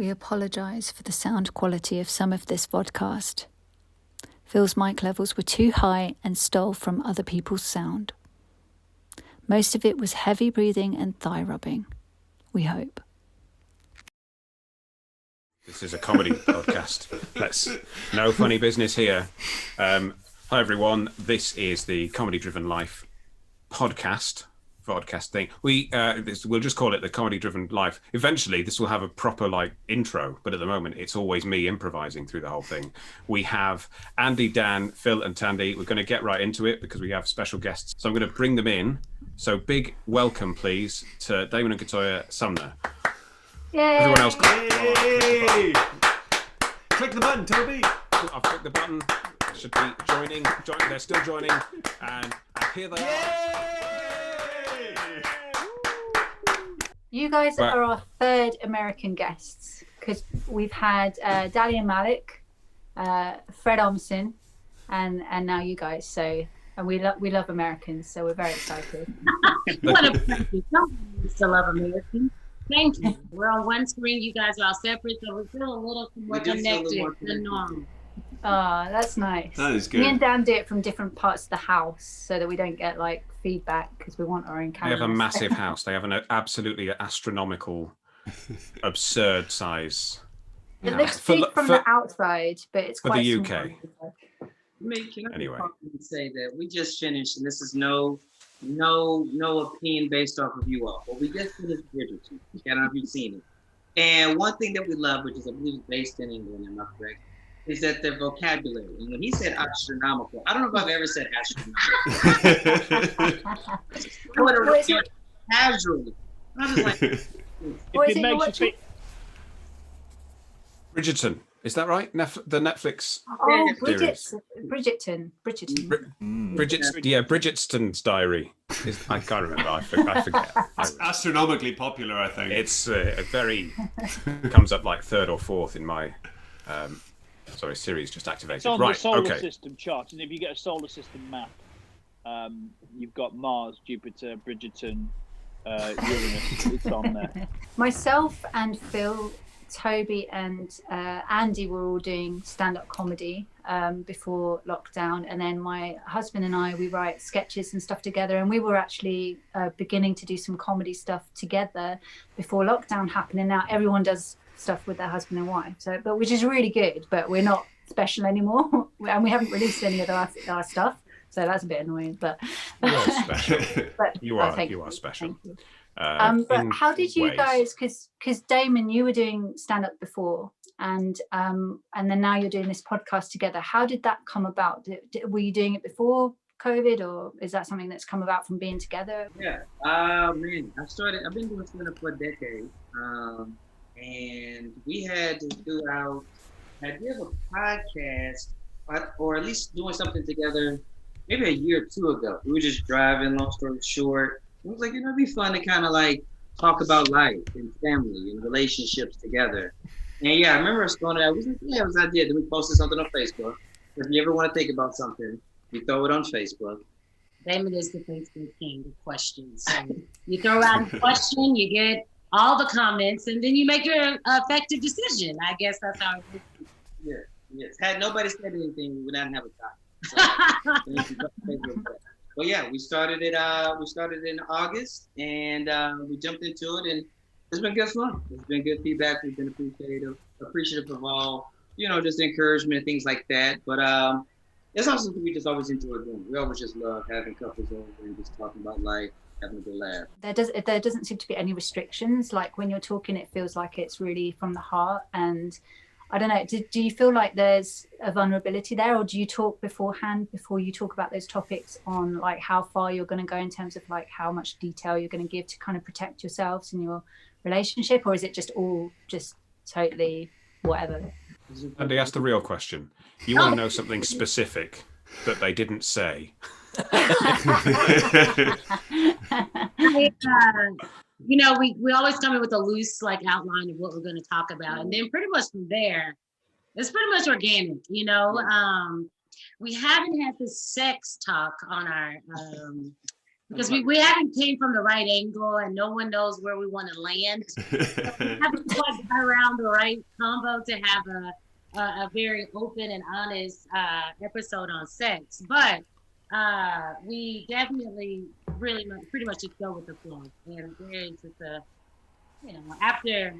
We apologise for the sound quality of some of this vodcast. Phil's mic levels were too high and stole from other people's sound. Most of it was heavy breathing and thigh rubbing. We hope. This is a comedy podcast. No funny business here. Hi everyone. This is the Comedy Driven Life podcast thing. We'll just call it the Comedy Driven Life. Eventually, this will have a proper intro, but at the moment, it's always me improvising through the whole thing. We have Andy, Dan, Phil, and Tandy. We're going to get right into it because we have special guests. So I'm going to bring them in. So big welcome, please, to Damon and Katoya Sumner. Yay! Everyone else, Yay! Click the button, Toby. I've clicked the button. Should be joining. They're still joining, and here they are. You guys are our third American guests because we've had Dalian Malik, Fred Armisen, and now you guys. So, and we love Americans, so we're very excited. What a pleasure. To love Americans. Thank you. We're on one screen. You guys are all separate, so we feel a little more connected than normal. Oh, that's nice. That is good. Me and Dan do it from different parts of the house so that we don't get feedback because we want our own cameras. They have a massive house. They have an absolutely astronomical, absurd size. It looks big from the outside, but it's quite for the small. UK. Anyway, Say that we just finished, and this is no opinion based off of you all, but we just finished Bridgerton. I don't know if you've seen it. And one thing that we love, which is I believe based in England, am I correct, is that their vocabulary. And when he said astronomical, I don't know if I've ever said astronomical. Casually. I was like, Bridgerton. Is that right? The Netflix series. Bridgerton. Bridgerton's Diary. I can't remember. I forget. It's astronomically popular, I think. It's comes up third or fourth in my series just activated. It's on the solar system chart, and if you get a solar system map, you've got Mars, Jupiter, Bridgerton, Uranus. It's on there. Myself and Phil, Toby and Andy were all doing stand-up comedy before lockdown, and then my husband and I, we write sketches and stuff together, and we were actually beginning to do some comedy stuff together before lockdown happened, and now everyone does stuff with their husband and wife, but which is really good, but we're not special anymore and we haven't released any of our stuff, so that's a bit annoying, but you're special. But you are special. Thank you. But how did you guys, because Damon, you were doing stand-up before, and then now you're doing this podcast together. How did that come about? Were you doing it before COVID, or is that something that's come about from being together? Yeah, I've been doing stand-up for a decade, and we had to do our idea of a podcast, or at least doing something together maybe a year or two ago. We were just driving, long story short. It was it'd be fun to kind of talk about life and family and relationships together. And yeah, I remember us going there. We was it was an idea. Then we posted something on Facebook. If you ever want to think about something, you throw it on Facebook. Damon is the Facebook king of questions. So you throw out a question, you get all the comments, and then you make your effective decision. I guess that's how it works. Yeah, yes. Had nobody said anything, we would not have a time. So, but yeah, we started it in August, and we jumped into it, and it's been good fun. It's been good feedback. We've been appreciative of all, just encouragement and things like that. But it's also something we just always enjoy doing. We always just love having couples over and just talking about life, having a good laugh. There doesn't seem to be any restrictions. When you're talking, it feels like it's really from the heart. And I don't know, do you feel like there's a vulnerability there, or do you talk beforehand before you talk about those topics on how far you're going to go in terms of how much detail you're going to give to kind of protect yourselves and your relationship, or is it just all just totally whatever? Andy, ask the real question. You want to know something specific that they didn't say? We always come in with a loose outline of what we're going to talk about, and then pretty much from there, it's pretty much organic. We haven't had the sex talk on our because we haven't came from the right angle and no one knows where we want to land. So we haven't quite got around the right combo to have a very open and honest episode on sex. But we definitely pretty much just go with the flow. And it's just after,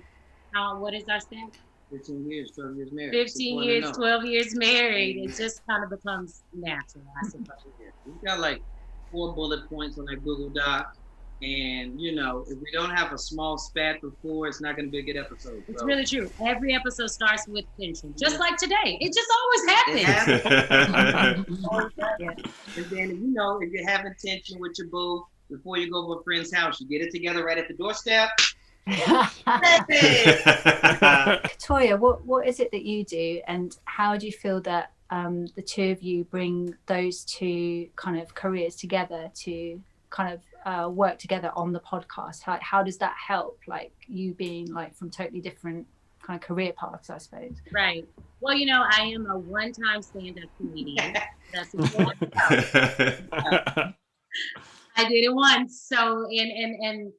what is our stat? 15 years, 12 years married. 15 years, 12 years married. It just kind of becomes natural, I suppose. We've got like 4 bullet points on that Google Doc. And, if we don't have a small spat before, it's not going to be a good episode. It's really true. Every episode starts with tension, just like today. It just always happens. And then, if you're having tension with your boo, before you go to a friend's house, you get it together right at the doorstep. Katoya, what is it that you do, and how do you feel that the two of you bring those two kind of careers together to kind of work together on the podcast? How does that help, like you being like from totally different kind of career paths, I suppose? Right. Well, I am a one-time stand-up comedian. That's important. I did it once. So and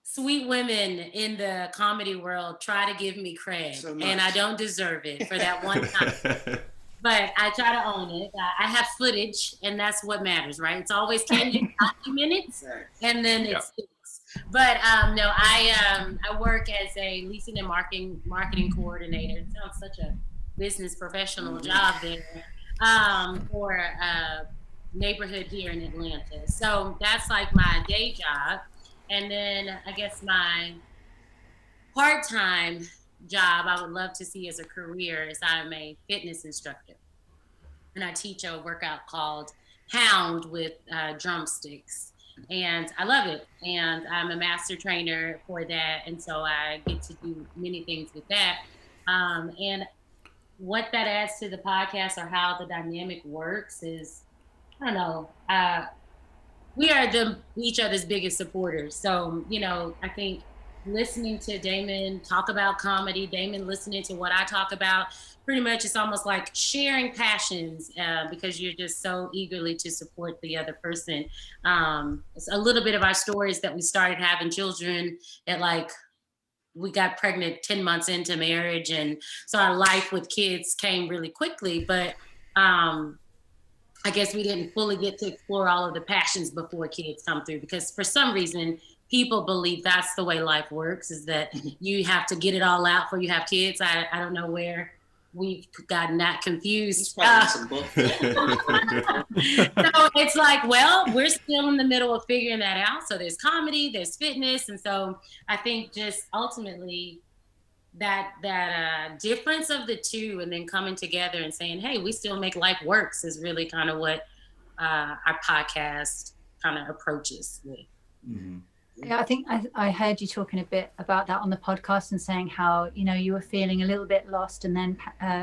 sweet women in the comedy world try to give me credit, and I don't deserve it for that one time. But I try to own it. I have footage, and that's what matters, right? It's always, can you document it? And then it's But no, I work as a leasing and marketing coordinator. It sounds such a business professional job there for a neighborhood here in Atlanta. So that's like my day job. And then I guess my part-time job I would love to see as a career is I'm a fitness instructor. And I teach a workout called Hound with drumsticks. And I love it. And I'm a master trainer for that. And so I get to do many things with that. And what that adds to the podcast or how the dynamic works is, I don't know, we are each other's biggest supporters. So, I think listening to Damon talk about comedy, Damon listening to what I talk about, pretty much it's almost like sharing passions because you're just so eagerly to support the other person. It's a little bit of our stories that we started having children at we got pregnant 10 months into marriage. And so our life with kids came really quickly, but I guess we didn't fully get to explore all of the passions before kids come through, because for some reason, people believe that's the way life works, is that you have to get it all out before you have kids. I don't know where we've gotten that confused. So it's like, well, we're still in the middle of figuring that out. So there's comedy, there's fitness. And so I think just ultimately that difference of the two and then coming together and saying, hey, we still make life works is really kind of what our podcast kind of approaches with. Mm-hmm. Yeah, I think I heard you talking a bit about that on the podcast and saying how, you were feeling a little bit lost, and then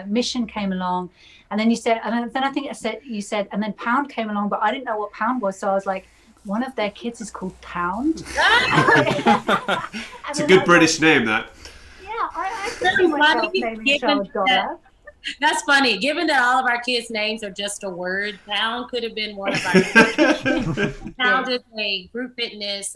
Mission came along, and then you said, and then I think you said, and then Pound came along, but I didn't know what Pound was. So I was like, one of their kids is called Pound. It's a good British name, that. Yeah, I see myself naming a child Dollar. That's funny. Given that all of our kids' names are just a word, Pound could have been one of our Pound is a group fitness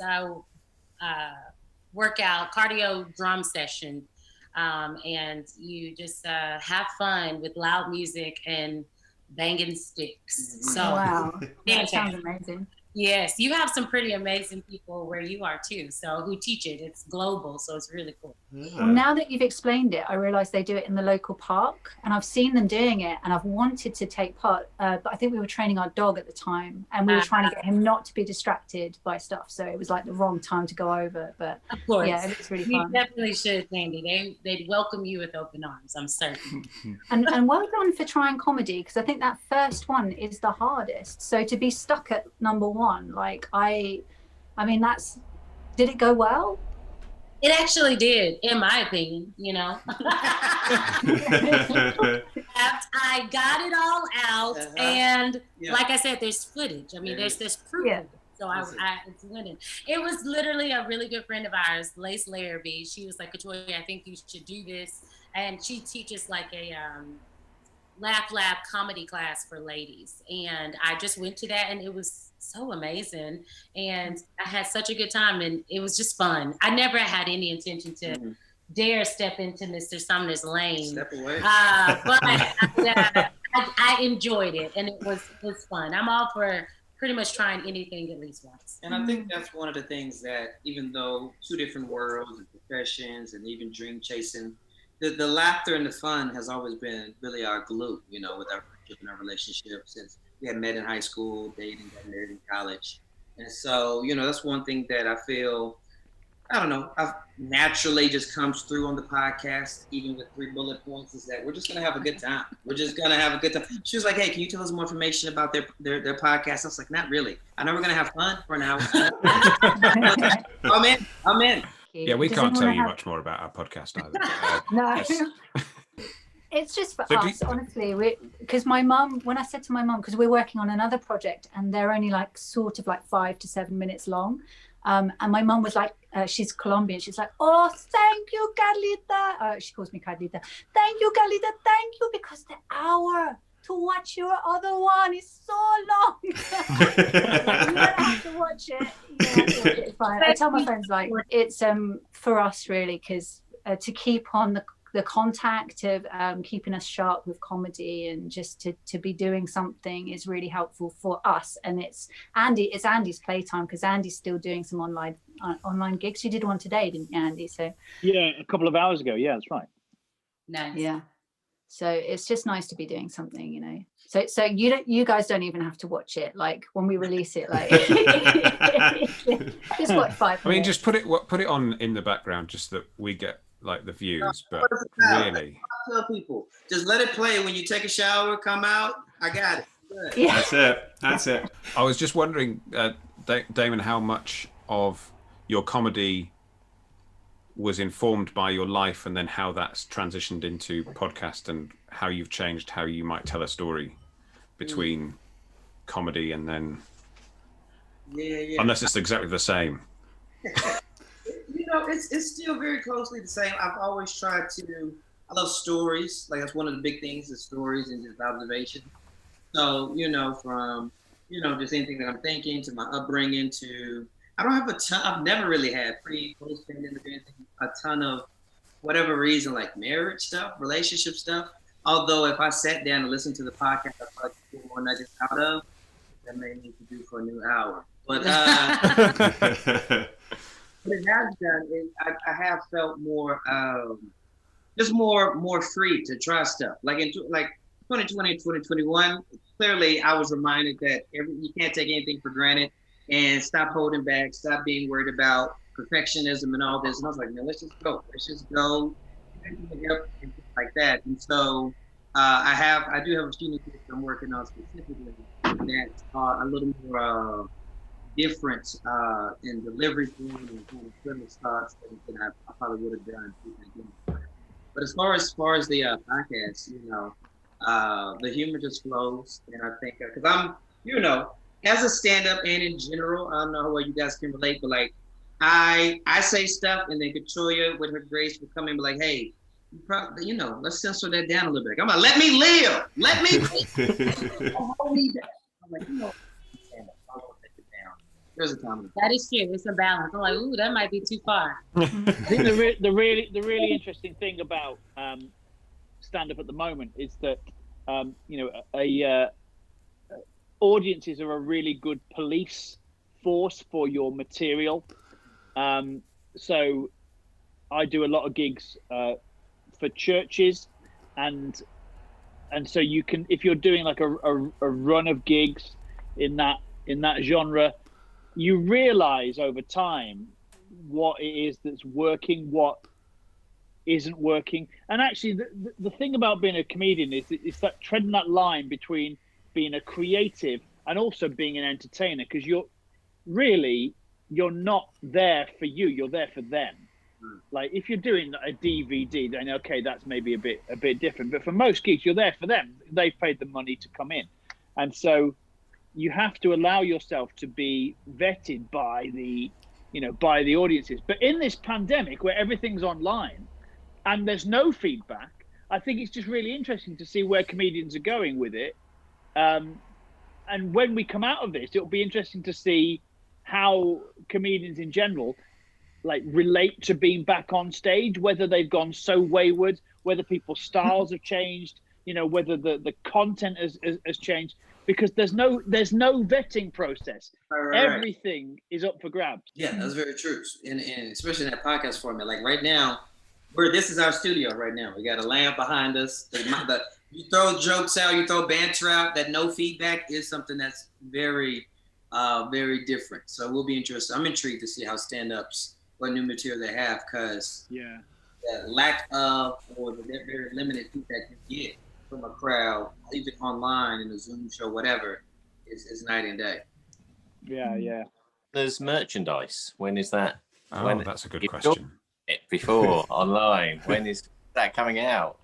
workout, cardio drum session. And you just have fun with loud music and banging sticks. So wow, that sounds amazing. Yes, you have some pretty amazing people where you are too, so who teach it. It's global, so it's really cool. Well, now that you've explained it, I realize they do it in the local park, and I've seen them doing it, and I've wanted to take part, but I think we were training our dog at the time, and we were trying to get him not to be distracted by stuff, so it was like the wrong time to go over, but of course, yeah, it was really fun. You definitely should, Tandy. They'd welcome you with open arms, I'm certain. And well done for trying comedy, because I think that first one is the hardest, so to be stuck at number one, like I mean, did it go well? It actually did, in my opinion, I got it all out, and like I said, there's footage. I mean, there's proof. Yeah. So it's winning. It was literally a really good friend of ours, Lace Larrabee. She was like, Katoya, I think you should do this. And she teaches like a Laugh Lab comedy class for ladies. And I just went to that, and it was so amazing. And I had such a good time, and it was just fun. I never had any intention to dare step into Mr. Sumner's lane. Step away. But I enjoyed it, and it was fun. I'm all for pretty much trying anything at least once. And I think that's one of the things that, even though two different worlds and professions and even dream chasing, the laughter and the fun has always been really our glue, you know, with our friendship and our relationship since we had met in high school, dating, got married in college. And so, you know, that's one thing that I feel, I don't know, I've naturally just comes through on the podcast, even with 3 bullet points, is that we're just going to have a good time. We're just going to have a good time. She was like, hey, can you tell us more information about their podcast? I was like, not really. I know we're going to have fun for an hour. I'm in. Yeah, we can't tell you much more about our podcast either. No. It's just for us, honestly, because my mum, when I said to my mum, because we're working on another project and they're only like sort of like 5 to 7 minutes long. And my mum was like, she's Colombian. She's like, oh, thank you, Carlita. She calls me Carlita. Thank you, Carlita. Thank you, because the hour to watch your other one is so long. You don't have to watch it. It's fine. I tell my friends, like, it's for us really, because to keep on the contact of keeping us sharp with comedy and just to be doing something is really helpful for us. And it's Andy's playtime, because Andy's still doing some online gigs. You did one today, didn't you, Andy? So yeah, a couple of hours ago. Yeah, that's right. Nice. Yeah. So it's just nice to be doing something, you know. So you guys don't even have to watch it. Like when we release it, like just watch 5 minutes. I mean, just put it on in the background, just that we get like the views. But really, I tell people, just let it play when you take a shower, come out. I got it. Good. Yeah. That's it. I was just wondering, Damon, how much of your comedy was informed by your life, and then how that's transitioned into podcast, and how you've changed how you might tell a story between comedy and then unless it's exactly the same. You know, it's still very closely the same. I've always tried to, I love stories. Like, that's one of the big things, is stories and just observation. So, you know, from, you know, just anything that I'm thinking to my upbringing to, I don't have a ton, I've never really had post-pandemic a ton of whatever reason, like marriage stuff, relationship stuff. Although if I sat down and listened to the podcast, I'd probably get more nuggets out of that may need to do for a new hour. But what it has done is I have felt more, just more free to try stuff. Like in 2020 and 2021, clearly I was reminded that you can't take anything for granted, and stop holding back, stop being worried about perfectionism and all this. And I was like, man, let's just go, and like that. And so I do have a few new things I'm working on specifically that are a little more different in delivery form and kind of premise thoughts than I probably would have done. But as far as the podcast, you know, the humor just flows, and I think because I'm, you know, as a stand-up and in general, I don't know how you guys can relate, but like I say stuff, and then Katoya with her grace will come in and be like, hey, you know, let's censor that down a little bit. I'm like, let me live. Let me live. Hold me down. I'm like, you know, I won't take it down. There's a time. That is true. It's a balance. I'm like, ooh, that might be too far. I think the really interesting thing about stand-up at the moment is that you know, audiences are a really good police force for your material. So I do a lot of gigs for churches, and so you can, if you're doing like a run of gigs in that genre, you realize over time what it is that's working, what isn't working. And actually the thing about being a comedian is it's that treading that line between being a creative and also being an entertainer, because you're not there for you, you're there for them. Like if you're doing a DVD, then okay, that's maybe a bit different. But for most gigs, you're there for them. They've paid the money to come in, and so you have to allow yourself to be vetted by the audiences. But in this pandemic, where everything's online and there's no feedback, I think it's just really interesting to see where comedians are going with it. and when we come out of this, it'll be interesting to see how comedians in general like relate to being back on stage, whether they've gone so wayward, whether people's styles have changed, whether the content has changed, because there's no vetting process. Right. Everything is up for grabs. Yeah, that's very true. And especially in that podcast format, like right now, this is our studio right now. We got a lamp behind us. You throw jokes out, you throw banter out, that no feedback is something that's very, very different. So we'll be interested. I'm intrigued to see how stand-ups, what new material they have, because the lack of, or the very limited feedback you get from a crowd, even online in a Zoom show, whatever, is night and day. Yeah. There's merchandise. When is that? Oh, that's a good question. Before online, when is that coming out?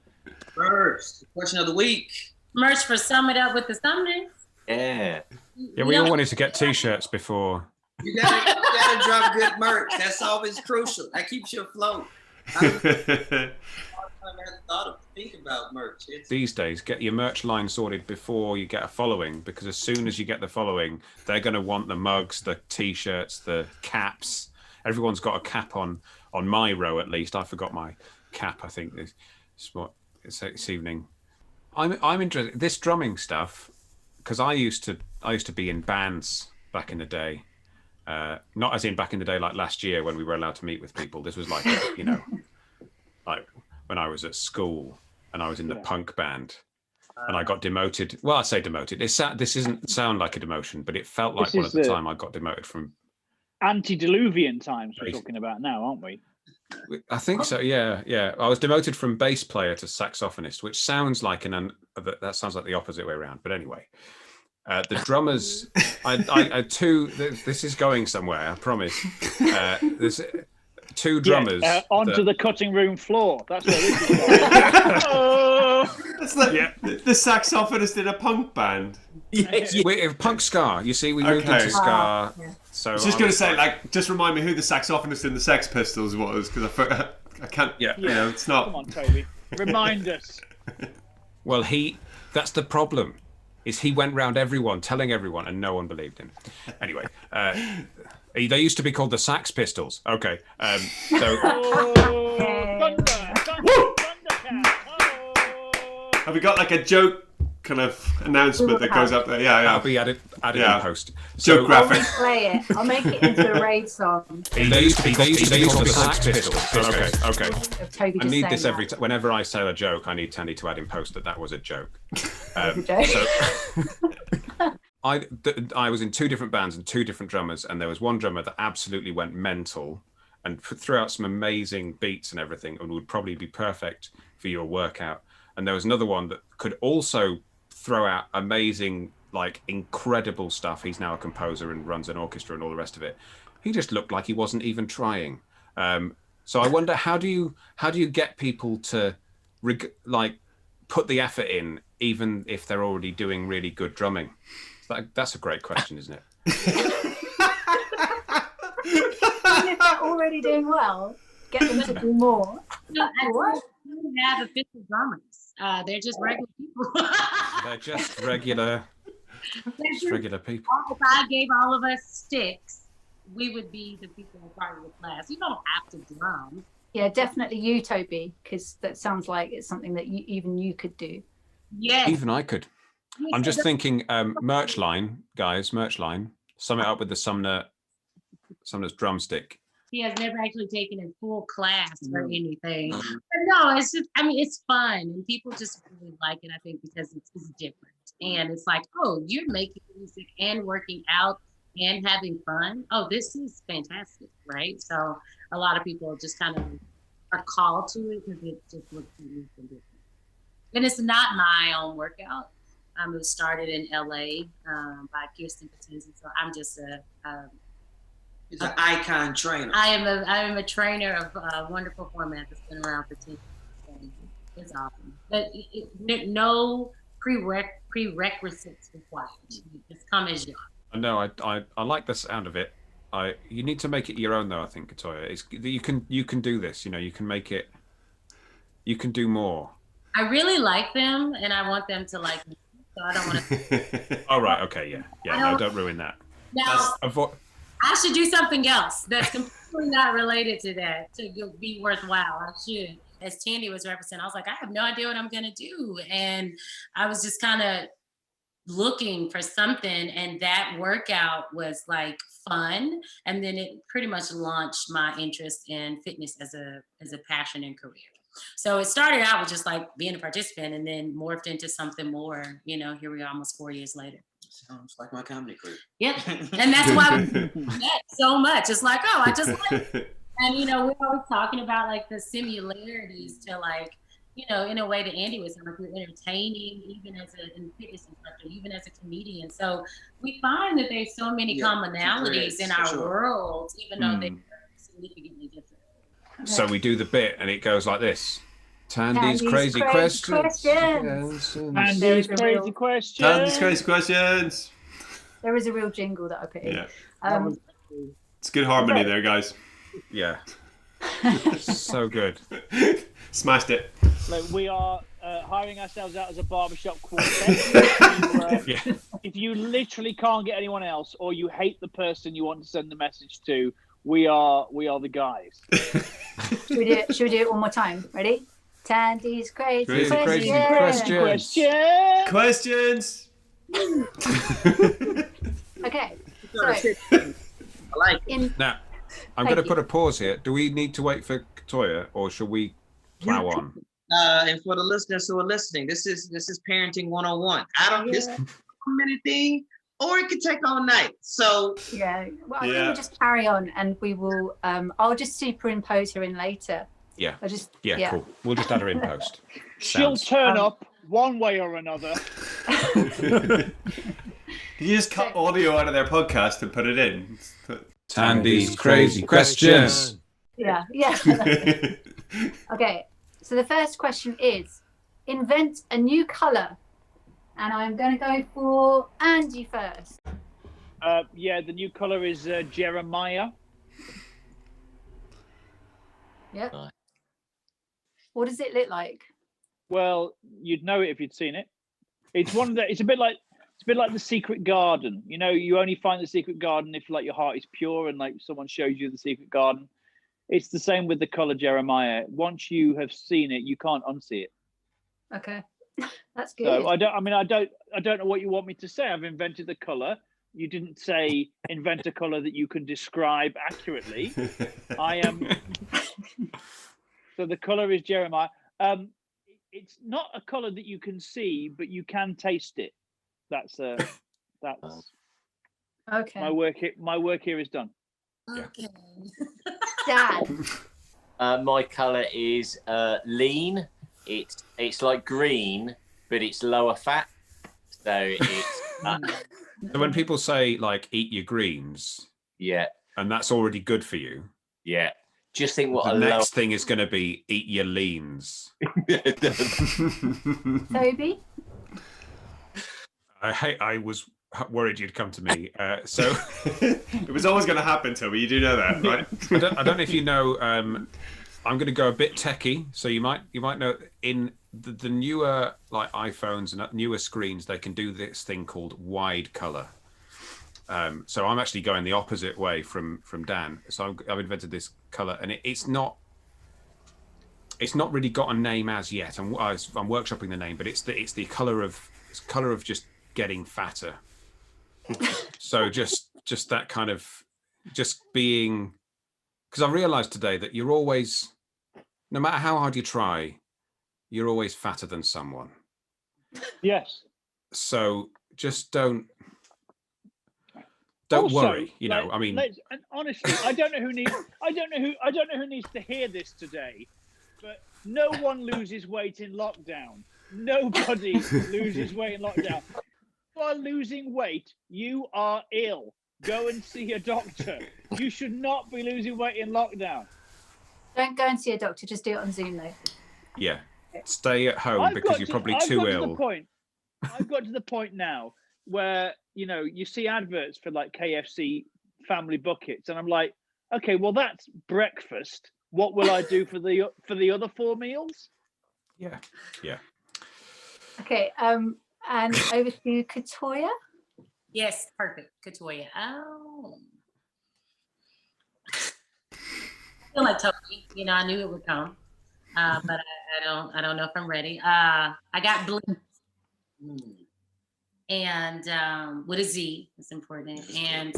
First, question of the week. Merch for Sum It Up with the Sumners. Yeah. Yeah, we all wanted to get T-shirts before. You gotta drop good merch. That's always crucial. That keeps you afloat. I haven't think about merch. These days, get your merch line sorted before you get a following, because as soon as you get the following, they're going to want the mugs, the T-shirts, the caps. Everyone's got a cap on my row, at least. I forgot my cap, I think, this evening. I'm interested. This drumming stuff, because I used to be in bands back in the day. Not as in back in the day like last year when we were allowed to meet with people. This was like, like when I was at school and I was in the punk band and I got demoted. Well, I say demoted. This doesn't sound like a demotion, but it felt like one at the time I got demoted from. Antediluvian times we're talking about now, aren't we? I think so. Yeah. I was demoted from bass player to saxophonist, which sounds like that sounds like the opposite way around. But anyway. The drummers, I two. This is going somewhere. I promise. There's two drummers onto the cutting room floor. That's where this is going. That's like the saxophonist in a punk band. We're punk ska. You see, we moved into ska. So I was just going to say, just remind me who the saxophonist in the Sex Pistols was, because I can't. Yeah. It's not. Come on, Toby. Remind us. Well, that's the problem. Is he went round everyone, telling everyone, and no one believed him. Anyway, they used to be called the Sax Pistols. Okay, Have we got like a joke kind of announcement that goes up there? Yeah. I'll be added in post. Joke graphic. I'll play it. I'll make it into a raid song. They used to be called the Sax Pistols. Okay. I need this every time. Whenever I say a joke, I need Tandy to add in post that was a joke. I was in two different bands and two different drummers, and there was one drummer that absolutely went mental and threw out some amazing beats and everything, and would probably be perfect for your workout. And there was another one that could also throw out amazing, incredible stuff. He's now a composer and runs an orchestra and all the rest of it. He just looked like he wasn't even trying. So I wonder, how do you get people to put the effort in, even if they're already doing really good drumming? That's a great question, isn't it? If they're already doing well, get them to do more. I don't have official drummers. They're just regular people. They're just regular people. If I gave all of us sticks, we would be the people in part of the class. You don't have to drum. Yeah, definitely you, Toby, because that sounds like it's something that even you could do. Yes. Even I could. I'm just thinking, merch line, guys, merch line. Sum it up with the Sumner's drumstick. He has never actually taken a full class or anything. But no, it's just, it's fun. And people just really like it, I think, because it's different. And it's like, oh, you're making music and working out and having fun. Oh, this is fantastic, right? So a lot of people just kind of are called to it because it just looks unique and different. And it's not my own workout. It was started in LA by Kirsten Patenzi. So I'm just He's an icon trainer. I am a trainer of a wonderful format that's been around for 10 years. It's awesome. But no prerequisites required. Just come as you are. No, I like the sound of it. You need to make it your own, though. I think, Katoya, you can do this. You can make it. You can do more. I really like them, and I want them to like me. so I don't want to. Oh, right. Okay. Yeah. No, don't ruin that. Now, I should do something else that's completely not related to that to be worthwhile. I should. As Tandy was representing, I was like, I have no idea what I'm going to do. And I was just kind of looking for something, and that workout was like fun. And then it pretty much launched my interest in fitness as a passion and career. So it started out with just like being a participant and then morphed into something more. Here we are almost 4 years later. Sounds like my comedy career. Yep. And that's why we met so much. It's like, oh, I just like it. And, we're always talking about like the similarities to like, in a way that Andy was saying, like you're entertaining, even as a fitness instructor, even as a comedian. So we find that there's so many commonalities in our worlds, even though they're significantly different. Okay. So we do the bit and it goes like this. Tandy's crazy questions. Tandy's crazy questions. Tandy's crazy questions. There is a real jingle that I put in. Yeah. It's good harmony there, guys. Yeah. So good. Smashed it. Like we are hiring ourselves out as a barbershop quartet. If you literally can't get anyone else, or you hate the person you want to send the message to, we are the guys. Should we do it one more time? Ready? Tandy's crazy questions. Okay. So, I like it. Now, I'm going to put a pause here. Do we need to wait for Katoya, or should we plow on? And for the listeners who are listening, this is parenting 101. This 1-minute thing, or it could take all night. So I think we'll just carry on, and we will. I'll just superimpose her in later. Yeah. Cool. We'll just add her in post. She'll turn up one way or another. You just cut audio out of their podcast and put it in. Tandy's crazy questions. Yeah. Okay, so the first question is, invent a new colour. And I'm going to go for Andy first. The new colour is Jeremiah. Yep. What does it look like? Well, you'd know it if you'd seen it. It's a bit like the secret garden. You only find the secret garden if like your heart is pure and like someone shows you the secret garden. It's the same with the color Jeremiah. Once you have seen it, you can't unsee it. Okay, that's good. So I don't know what you want me to say. I've invented the color. You didn't say invent a color that you can describe accurately. I am. So the color is Jeremiah. It's not a color that you can see, but you can taste it. That's okay. My work here is done. Okay. Dad. My colour is lean. It's like green, but it's lower fat. So it's. So when people say like eat your greens, and that's already good for you, just think what the next thing is going to be eat your leans. Toby. I was worried you'd come to me. So it was always going to happen, Toby. You do know that, right? I don't know if you know. I'm going to go a bit techie, so you might know in the newer like iPhones and newer screens, they can do this thing called wide color. So I'm actually going the opposite way from Dan. So I've invented this color, and it's not really got a name as yet. I'm workshopping the name, but it's the color of just getting fatter. So just that kind of just being, because I realized today that you're always, no matter how hard you try, you're always fatter than someone. Yes. So just don't also, worry. I mean, and honestly, I don't know who needs to hear this today, but no one loses weight in lockdown. Nobody loses weight in lockdown. If you are losing weight, you are ill. Go and see a doctor. You should not be losing weight in lockdown. Don't go and see a doctor. Just do it on Zoom, though. Yeah. Stay at home because you're probably too ill. I've got to the point now where, you see adverts for like KFC family buckets, and I'm like, okay, well, that's breakfast. What will I do for the other 4 meals? Yeah. Okay. And over to Katoya. Yes, perfect. Katoya. Oh. I feel like Toby. I knew it would come. But I don't know if I'm ready. I got blitz. And with a Z, it's important. And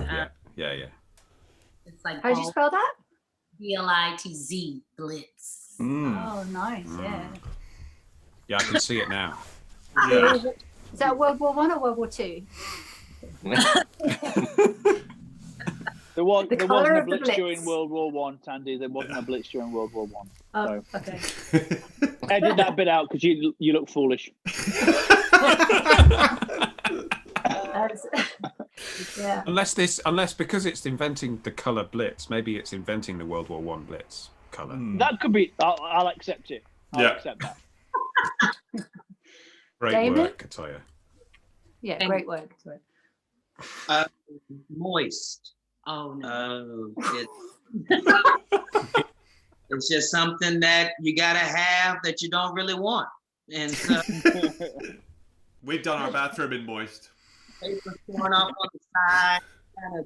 yeah. it's like How'd you spell that? BLITZ, blitz. Oh, nice. Yeah. Yeah, I can see it now. Yeah. Is that World War One or World War Two? There wasn't colour a of the blitz during blitz. World War One, Tandy. There wasn't a blitz during World War One. Oh, okay. Edit that bit out because you look foolish. Yeah. Unless because it's inventing the colour blitz, maybe it's inventing the World War One blitz colour. That could be. I'll accept it. I'll Yeah. accept that. Great Damon? work, Katoya. Yeah, great work. Moist. Oh no. It's just something that you gotta have that you don't really want. And so We've done our bathroom in moist. paper torn off on the side, kind of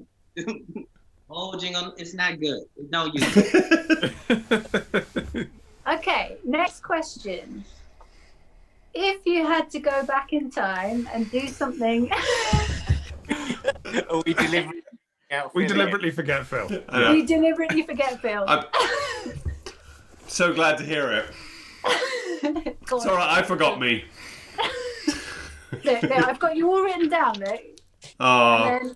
bulging on. It's not good. Don't use it. Okay, next question. If you had to go back in time and do something, We deliberately We deliberately forget Phil. we deliberately forget Phil. I'm so glad to hear it. Go It's on. all right. I forgot me. Look, I've got you all written down, look. Oh, And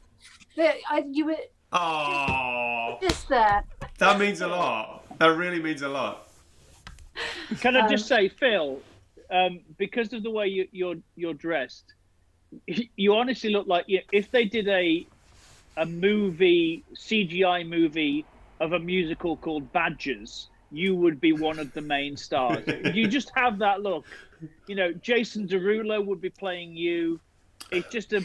then you were oh, just there. that means a lot. That really means a lot. Can I just say, Phil, because of the way you're dressed, you honestly look like if they did a movie, CGI movie of a musical called Badgers, you would be one of the main stars. You just have that look. Jason Derulo would be playing you. It's just a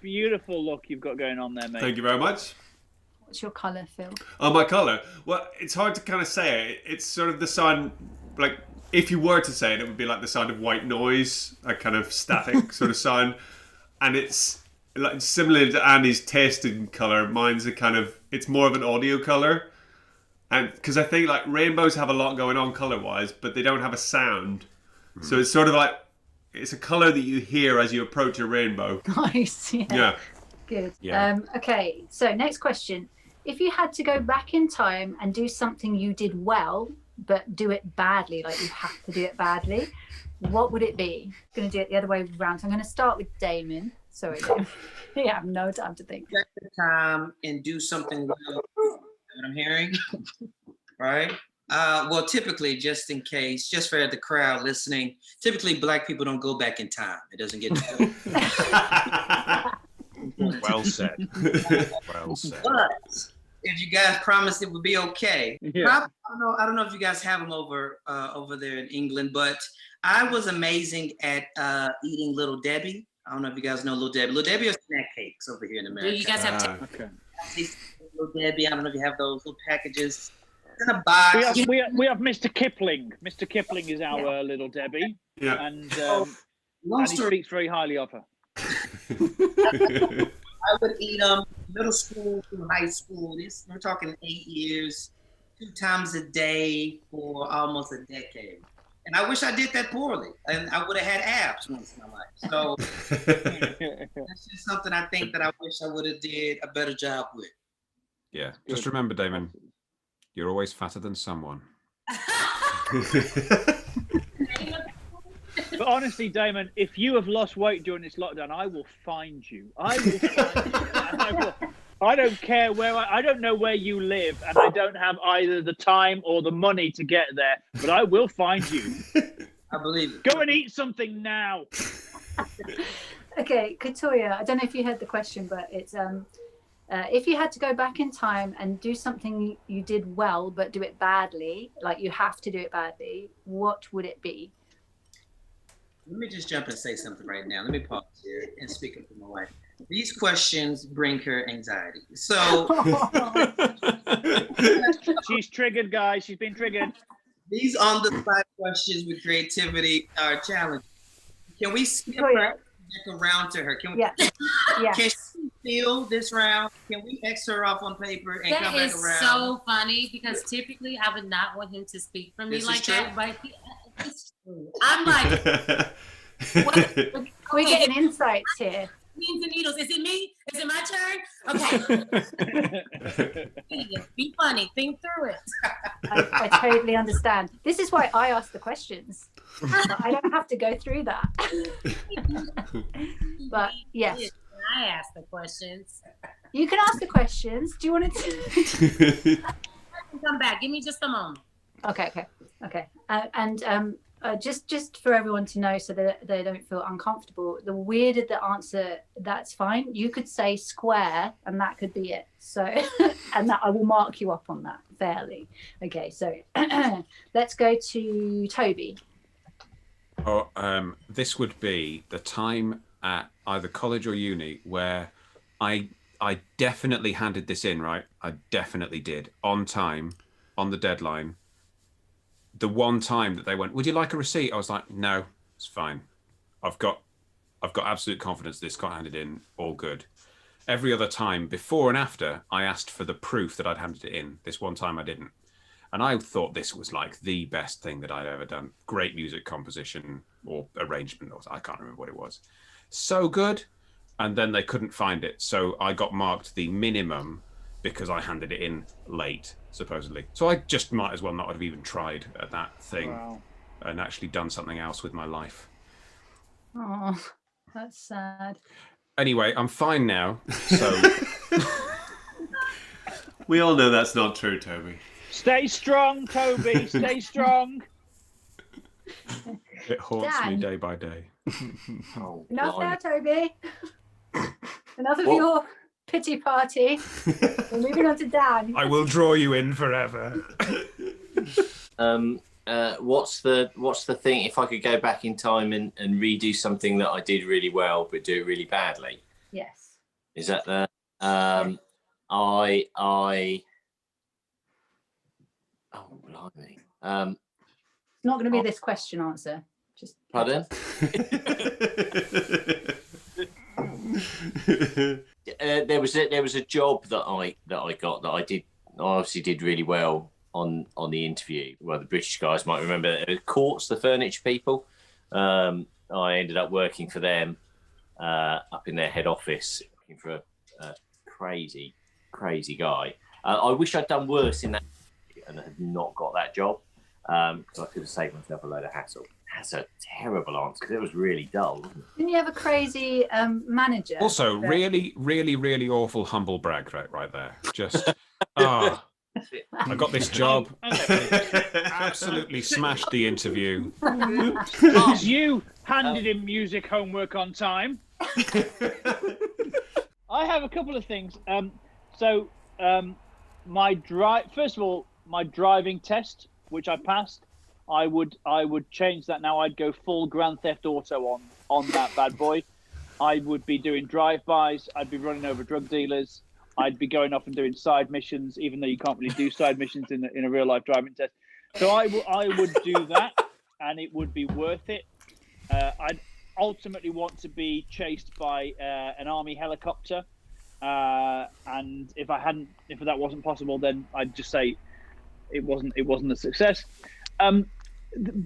beautiful look you've got going on there, mate. Thank you very much. What's your colour, Phil? Oh, my colour. Well, it's hard to kind of say it. It's sort of the sound, like, if you were to say it, it would be like the sound of white noise, a kind of static sort of sound. And it's like similar to Andy's taste in colour. Mine's it's more of an audio colour. And because I think like rainbows have a lot going on colour-wise, but they don't have a sound. So it's sort of like, it's a colour that you hear as you approach a rainbow. Nice. Yeah. Good. Yeah. Okay, so next question. If you had to go back in time and do something you did well, but do it badly, like you have to do it badly, what would it be? I'm going to do it the other way around. So I'm going to start with Damon. Sorry, Damon. You have no time to think. Take the time and do something well. You know what I'm hearing? Right? Well, typically, just in case, just for the crowd listening, typically Black people don't go back in time. It doesn't get Well said. Well said. But if you guys promised it would be okay, Yeah. I don't know if you guys have them over there in England, but I was amazing at eating Little Debbie. I don't know if you guys know Little Debbie. Little Debbie are snack cakes over here in America. Do you guys have Okay. Little Debbie. I don't know if you have those little packages in a box. We have Mr. Kipling. Mr. Kipling is our Little Debbie, Yeah. and Long he story, speaks very highly of her. I would eat them middle school through high school. We're talking 8 years, 2 times a day for almost a decade. And I wish I did that poorly, and I would have had abs once in my life. So that's just something I think that I wish I would have did a better job with. Yeah. Just remember, Damon, you're always fatter than someone. But honestly, Damon, if you have lost weight during this lockdown, I will find you. I will find you. I don't care I don't know where you live, and I don't have either the time or the money to get there, but I will find you. I believe it. Go and eat something now. Okay, Katoya, I don't know if you heard the question, but it's if you had to go back in time and do something you did well but do it badly, like you have to do it badly, what would it be? Let me just jump and say something right now. Let me pause here and speak up for my wife. These questions bring her anxiety. So She's triggered, guys. She's been triggered. these on-the-spot questions with creativity are challenging. Can we skip Katoya. her back around to her? Can we? Yeah. Yeah. Can she steal this round? Can we X her off on paper and come That back is around? so funny because typically I would not want him to speak for me This is like true. that, but it's true. I'm like, what? We're getting insights here. Pins and needles. Is it me? Is it my turn? Okay. Be funny. Think through it. I totally understand. This is why I ask the questions. I don't have to go through that. But yes, I ask the questions. you can ask the questions. Do you want to? Come back. Give me just a moment. Okay. Just for everyone to know, so that they don't feel uncomfortable. The weirder the answer, that's fine. You could say square, and that could be it. So, and that I will mark you up on that fairly. Okay, so let's go to Toby. Oh, this would be the time at either college or uni where I definitely handed this in, right? I definitely did, on time, on the deadline. The one time that they went, would you like a receipt? I was like, no, it's fine. I've got absolute confidence this got handed in, all good. Every other time, before and after, I asked for the proof that I'd handed it in. This one time I didn't. And I thought this was like the best thing that I'd ever done. Great music composition or arrangement, or I can't remember what it was. So good. And then they couldn't find it. So I got marked the minimum because I handed it in late, supposedly. So I just might as well not have even tried at that thing and actually done something else with my life. Oh, that's sad. Anyway, I'm fine now. So We all know that's not true, Toby. Stay strong, Toby. Stay strong. it haunts me Dan. day by day. Oh, Enough blimey. now, Toby. Enough of your pity party. We're moving on to Dan. I will draw you in forever. What's the thing? If I could go back in time and redo something that I did really well but do it really badly, Yes. is that the I oh blimey. It's not going to be this question answer. Just Pardon? There was a job that I got that I obviously did really well on the interview. Well, the British guys might remember Courts, the furniture people. I ended up working for them up in their head office, working for a crazy guy. I wish I'd done worse in that and had not got that job because I could have saved myself a load of hassle. That's a terrible answer because it was really dull, wasn't it? Didn't you have a crazy manager? Also, really, really, really awful humble brag right there. Just, I got this job. Absolutely smashed the interview. Because you handed in music homework on time. I have a couple of things. First of all, my driving test, which I passed, I would change that now. I'd go full Grand Theft Auto on that bad boy. I would be doing drive-bys. I'd be running over drug dealers. I'd be going off and doing side missions, even though you can't really do side missions in a real-life driving test. So I would do that, and it would be worth it. I'd ultimately want to be chased by an army helicopter, and if that wasn't possible, then I'd just say it wasn't a success.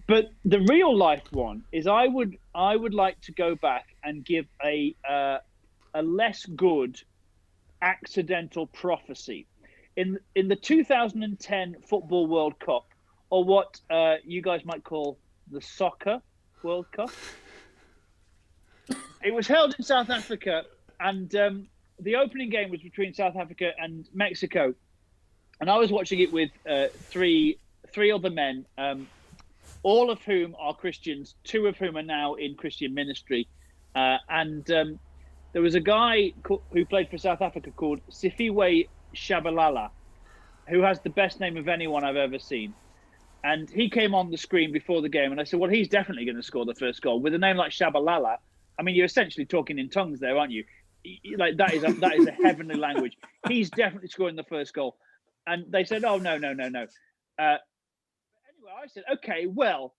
But the real life one is I would like to go back and give a less good accidental prophecy in the 2010 Football World Cup, or what you guys might call the Soccer World Cup. It was held in South Africa, and the opening game was between South Africa and Mexico, and I was watching it with three other men. All of whom are Christians, two of whom are now in Christian ministry. And there was a guy who played for South Africa called Sifiwe Shabalala, who has the best name of anyone I've ever seen. And he came on the screen before the game, and I said, well, he's definitely going to score the first goal. With a name like Shabalala, I mean, you're essentially talking in tongues there, aren't you? Like that is a heavenly language. He's definitely scoring the first goal. And they said, oh, no. Anyway, I said, okay, well,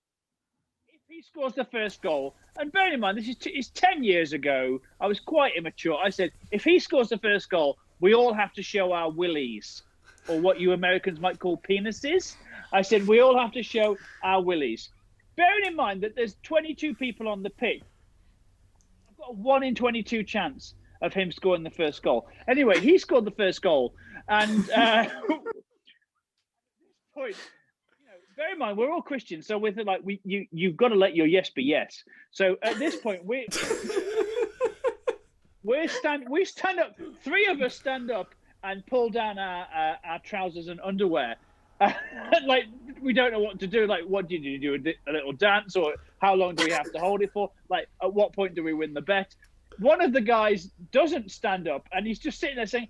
if he scores the first goal, and bearing in mind this is 10 years ago, I was quite immature. I said, if he scores the first goal, we all have to show our willies, or what you Americans might call penises. I said, we all have to show our willies. Bearing in mind that there's 22 people on the pitch, I've got a 1 in 22 chance of him scoring the first goal. Anyway, he scored the first goal, and at this point, bear in mind, we're all Christians, so with like you've got to let your yes be yes. So at this point, we stand up. 3 of us stand up and pull down our trousers and underwear. Like we don't know what to do. Like, what do you do? A little dance, or how long do we have to hold it for? Like, at what point do we win the bet? One of the guys doesn't stand up, and he's just sitting there saying,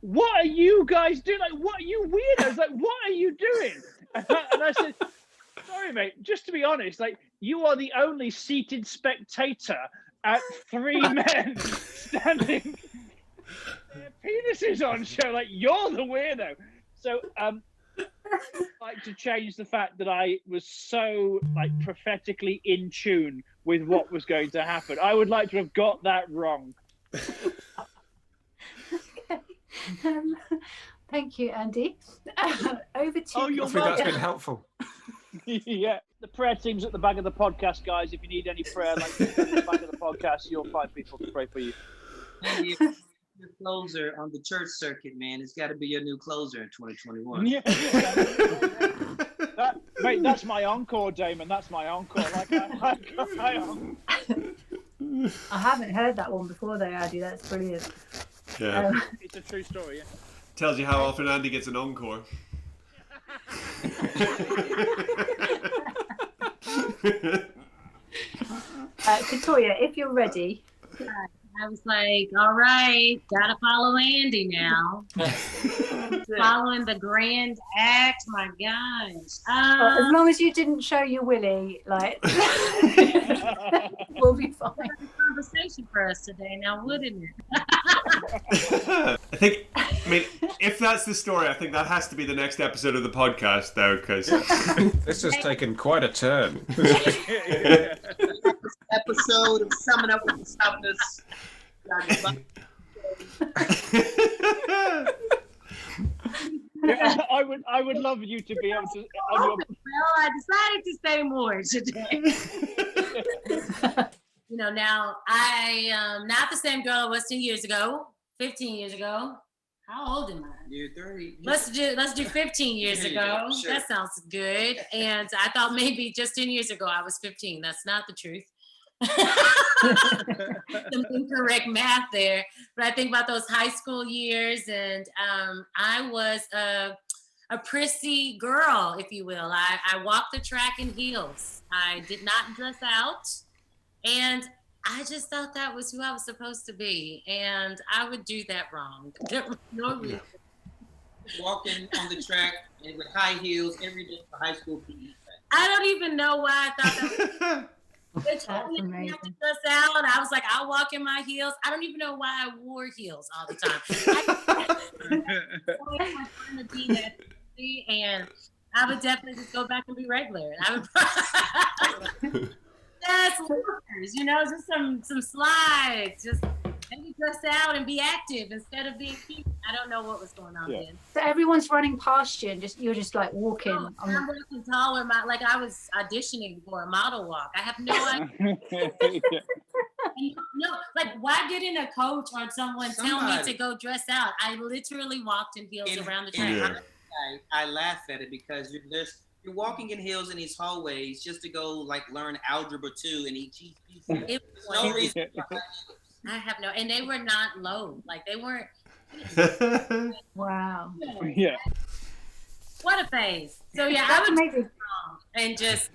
"What are you guys doing? Like, what are you weirdos? Like, what are you doing?" And I said, "Sorry, mate. Just to be honest, like, you are the only seated spectator at 3 men standing their penises on show. Like, you're the weirdo." So, I'd like to change the fact that I was so like prophetically in tune with what was going to happen. I would like to have got that wrong. Thank you, Andy. Over to you're I think that's been helpful. Yeah, the prayer team's at the back of the podcast, guys. If you need any prayer, like at the back of the podcast, you'll find people to pray for you. Andy, your closer on the church circuit, man. It's got to be your new closer in 2021. Yeah. Mate, that's my encore, Damon. That's my encore. I haven't heard that one before, though, Andy. That's brilliant. Yeah. It's a true story. Yeah. Tells you how often Andy gets an encore. Katoya, if you're ready. I was like, all right, gotta follow Andy now. Following the grand act, my gosh. As long as you didn't show your willy, like, we'll be fine. Conversation for us today, now wouldn't it? I mean, if that's the story, I think that has to be the next episode of the podcast, though, because this has taken quite a turn. Episode of Summing Up with the Sumners. Yeah, I would love you to be able to. Well, I decided to say more today. Now I am not the same girl I was 10 years ago, 15 years ago. How old am I? You're 30. Let's do 15 years ago. Sure. That sounds good. And I thought maybe just 10 years ago I was 15. That's not the truth. Some incorrect math there. But I think about those high school years, and I was a prissy girl, if you will. I walked the track in heels. I did not dress out. And I just thought that was who I was supposed to be. And I would do that wrong. There was no reason. Walking on the track and with high heels every day for high school PE. I don't even know why I thought that. That's amazing. Have to dress out. I was like, I'll walk in my heels. I don't even know why I wore heels all the time. And I would definitely just go back and be regular. I would just some slides, just maybe dress out and be active instead of being cute. I don't know what was going on then. So everyone's running past you, and you're just like walking. I'm walking taller, like I was auditioning for a model walk. I have no idea. No, like why didn't a coach or someone tell me to go dress out? I literally walked in heels around the track. Yeah. I laugh at it because you're walking in heels in these hallways just to go like learn algebra 2 and eat cheese. No reason. I have no, and they were not low. Like they weren't. Wow. Yeah. What a phase. So yeah, That's I would amazing. And just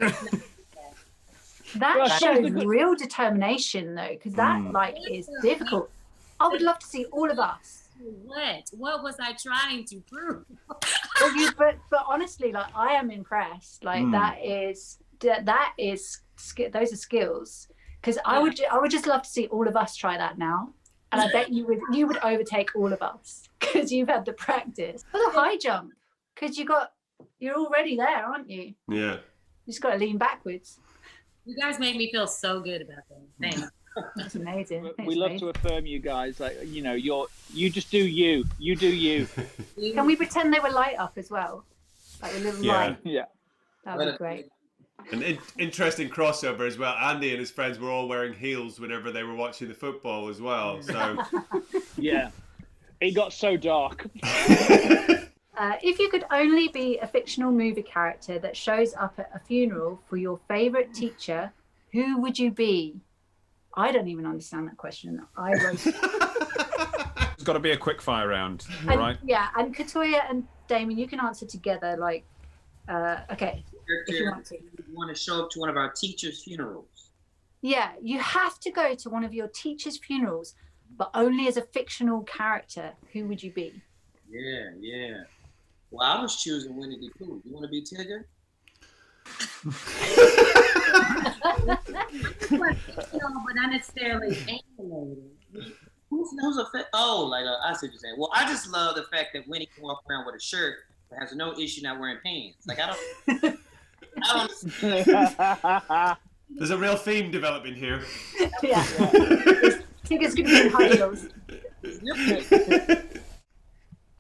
that shows real determination, though, because that is difficult. I would love to see all of us. What was I trying to prove? But honestly, like I am impressed. Like that is those are skills. Because I would just love to see all of us try that now, and I bet you would overtake all of us because you've had the practice for the high jump. Because you're already there, aren't you? Yeah. You just got to lean backwards. You guys made me feel so good about that. Thanks. That's amazing. We love to affirm you guys. Like, you know, you just do you. You do you. Can we pretend they were light up as well? Like a little light. Yeah. That would be great. An interesting crossover as well. Andy and his friends were all wearing heels whenever they were watching the football as well. So Yeah. It got so dark. If you could only be a fictional movie character that shows up at a funeral for your favorite teacher, who would you be? I don't even understand that question. I wrote it. It's got to be a quick fire round, And, right? yeah, and Katoya and Damon, you can answer together. Like, okay, if you want to. You want to show up to one of our teachers' funerals. Yeah, you have to go to one of your teachers' funerals, but only as a fictional character. Who would you be? Yeah. Well, I was choosing Winnie the Pooh. You want to be Tigger? But not necessarily animated. Who's a oh, like I see what you're saying. Well, I just love the fact that Winnie can walk around with a shirt that has no issue not wearing pants. Like I don't. there's a real theme developing here. Yeah. Tigger's going to be in high heels.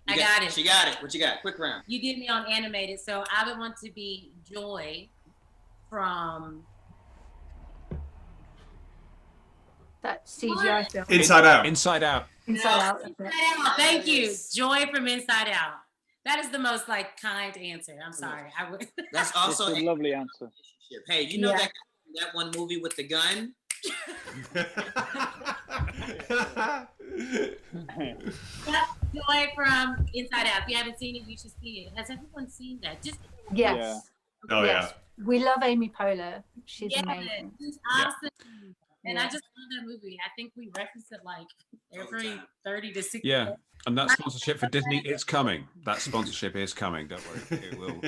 I got it. She got it. What you got? Quick round. You did me on animated, so I would want to be Joy from That CGI film. Inside Out. Inside Out. Inside Out. Inside Out. Thank you. Joy from Inside Out. That is the most like kind answer. I'm sorry. I would. That's also It's a lovely answer. Hey, you know that one movie with the gun? Joy from Inside Out. If you haven't seen it, you should see it. Has everyone seen that? Just Yes. Oh Yes. We love Amy Poehler. She's amazing. She's awesome. And I just love that movie. I think we reference it like every 30 to 60 Yeah. And that sponsorship for Disney, it's coming. That sponsorship is coming. Don't worry. It will.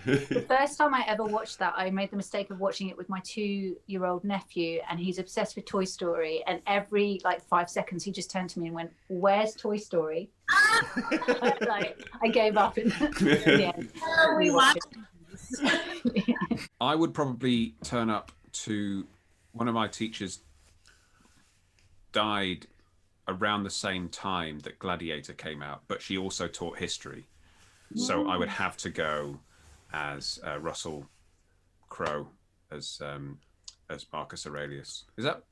The first time I ever watched that, I made the mistake of watching it with my 2-year-old nephew, and he's obsessed with Toy Story. And every like 5 seconds, he just turned to me and went, "Where's Toy Story?" Like I gave up in the end. We watched I would probably turn up to one of my teachers died around the same time that Gladiator came out, but she also taught history. So I would have to go as Russell Crowe as Marcus Aurelius. Is that